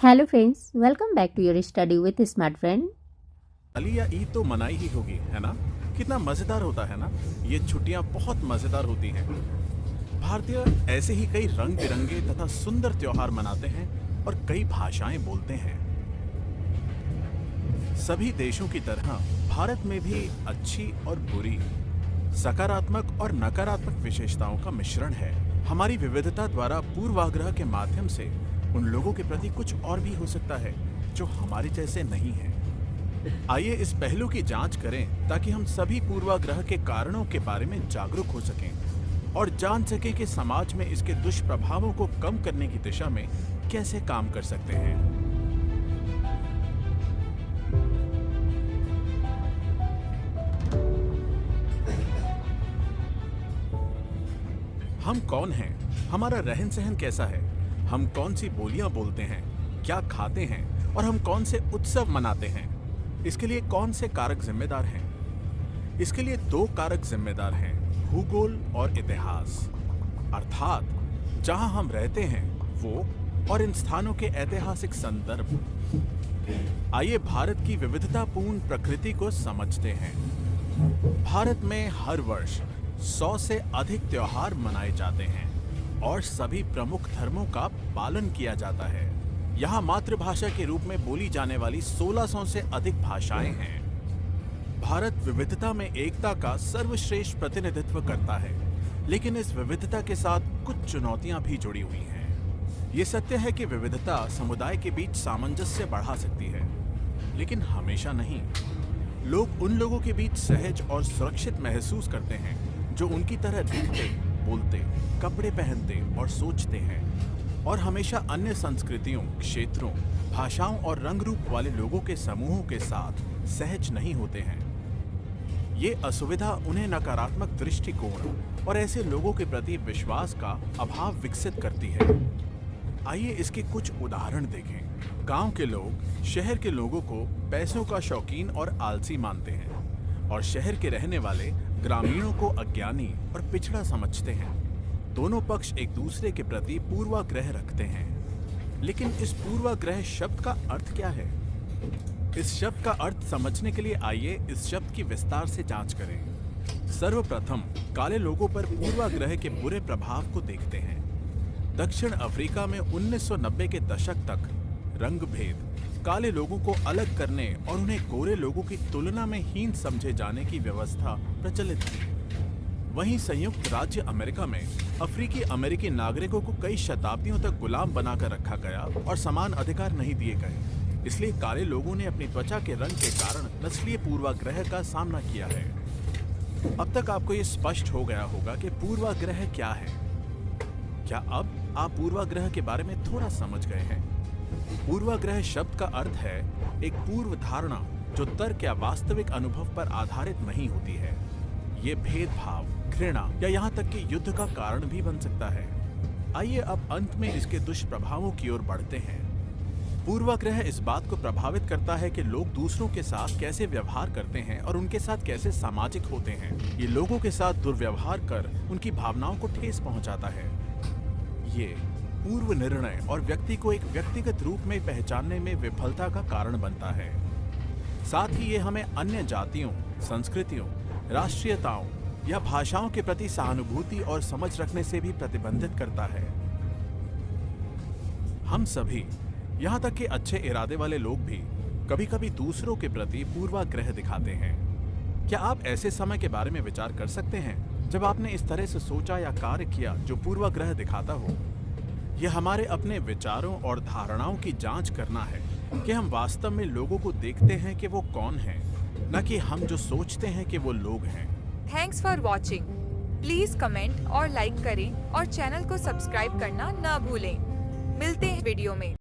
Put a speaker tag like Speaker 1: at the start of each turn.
Speaker 1: Hello friends, welcome back to your study with smart friend.
Speaker 2: Diwali या ईद तो मनाई ही होगी, है ना। कितना मजेदार होता है ना। ये छुट्टियां बहुत मजेदार होती हैं। भारतीय ऐसे ही कई रंग बिरंगे तथा सुंदर त्योहार मनाते हैं और कई भाषाएं बोलते हैं। सभी देशों की तरह भारत में भी अच्छी और बुरी, सकारात्मक और नकारात्मक विशेषताओं का मिश्रण है। हमारी विविधता द्वारा पूर्वाग्रह के माध्यम से उन लोगों के प्रति कुछ और भी हो सकता है जो हमारे जैसे नहीं है। आइए इस पहलू की जांच करें ताकि हम सभी पूर्वाग्रह के कारणों के बारे में जागरूक हो सकें और जान सकें कि समाज में इसके दुष्प्रभावों को कम करने की दिशा में कैसे काम कर सकते हैं। हम कौन हैं? हमारा रहन सहन कैसा है? हम कौन सी बोलियां बोलते हैं, क्या खाते हैं और हम कौन से उत्सव मनाते हैं? इसके लिए कौन से कारक जिम्मेदार हैं? इसके लिए दो कारक जिम्मेदार हैं, भूगोल और इतिहास। अर्थात जहां हम रहते हैं वो और इन स्थानों के ऐतिहासिक संदर्भ। आइए भारत की विविधतापूर्ण प्रकृति को समझते हैं। भारत में हर वर्ष 100 से अधिक त्योहार मनाए जाते हैं और सभी प्रमुख धर्मों का पालन किया जाता है। यहाँ मातृभाषा के रूप में बोली जाने वाली 1600 से अधिक भाषाएं हैं। भारत विविधता में एकता का सर्वश्रेष्ठ प्रतिनिधित्व करता है, लेकिन इस विविधता के साथ कुछ चुनौतियां भी जुड़ी हुई हैं। ये सत्य है कि विविधता समुदाय के बीच सामंजस्य बढ़ा सकती है, लेकिन हमेशा नहीं। लोग उन लोगों के बीच सहज और सुरक्षित महसूस करते हैं जो उनकी तरह दिखते, बोलते, कपड़े पहनते और सोचते हैं, और हमेशा अन्य संस्कृतियों, क्षेत्रों, भाषाओं और रंग रूप वाले लोगों के समूहों के साथ सहज नहीं होते हैं। ये असुविधा उन्हें नकारात्मक दृष्टिकोण और ऐसे लोगों के प्रति विश्वास का अभाव विकसित करती है। आइए इसके कुछ उदाहरण देखें। गांव के लोग शहर के लोगों को पैसों का शौकीन और आलसी मानते हैं, और शहर के रहने वाले ग्रामीणों को अज्ञानी और पिछड़ा समझते हैं। दोनों पक्ष एक दूसरे के प्रति पूर्वाग्रह रखते हैं, लेकिन इस पूर्वाग्रह शब्द का अर्थ क्या है? इस शब्द का अर्थ समझने के लिए आइए इस शब्द की विस्तार से जांच करें। सर्वप्रथम काले लोगों पर पूर्वाग्रह के बुरे प्रभाव को देखते हैं। दक्षिण अफ्रीका में 1990 के दशक तक रंग भेद, काले लोगों को अलग करने और उन्हें गोरे लोगों की तुलना में हीन समझे जाने की व्यवस्था प्रचलित थी। वहीं संयुक्त राज्य अमेरिका में अफ्रीकी अमेरिकी नागरिकों को कई शताब्दियों तक गुलाम बनाकर रखा गया और समान अधिकार नहीं दिए गए। इसलिए काले लोगों ने अपनी त्वचा के रंग के कारण नस्लीय पूर्वाग्रह का सामना किया है। अब तक आपको ये स्पष्ट हो गया होगा कि पूर्वाग्रह क्या है। क्या अब आप पूर्वाग्रह के बारे में थोड़ा समझ गए हैं? पूर्वाग्रह शब्द का अर्थ है एक पूर्व धारणा जो तर्क या वास्तविक अनुभव पर आधारित नहीं होती है। ये भेदभाव, घृणा या यहाँ तक कि युद्ध का कारण भी बन सकता है। आइए अब अंत में इसके दुष्प्रभावों की ओर बढ़ते हैं। पूर्वाग्रह इस बात को प्रभावित करता है कि लोग दूसरों के साथ कैसे व्यवहार करते हैं और उनके साथ कैसे सामाजिक होते हैं। ये लोगों के साथ दुर्व्यवहार कर उनकी भावनाओं को ठेस पहुंचाता है। ये पूर्व निर्णय और व्यक्ति को एक व्यक्तिगत रूप में पहचानने में विफलता का कारण बनता है। साथ ही ये हमें अन्य जातियों, संस्कृतियों, राष्ट्रीयताओं या भाषाओं के प्रति सहानुभूति और समझ रखने से भी प्रतिबंधित करता है। हम सभी, यहाँ तक कि अच्छे इरादे वाले लोग भी कभी कभी दूसरों के प्रति पूर्वाग्रह दिखाते हैं। क्या आप ऐसे समय के बारे में विचार कर सकते हैं जब आपने इस तरह से सोचा या कार्य किया जो पूर्वाग्रह दिखाता हो? यह हमारे अपने विचारों और धारणाओं की जांच करना है कि हम वास्तव में लोगों को देखते हैं कि वो कौन हैं, न कि हम जो सोचते हैं कि वो लोग हैं।
Speaker 3: Thanks for watching. Please comment और लाइक करें और चैनल को सब्सक्राइब करना ना भूलें। मिलते हैं वीडियो में।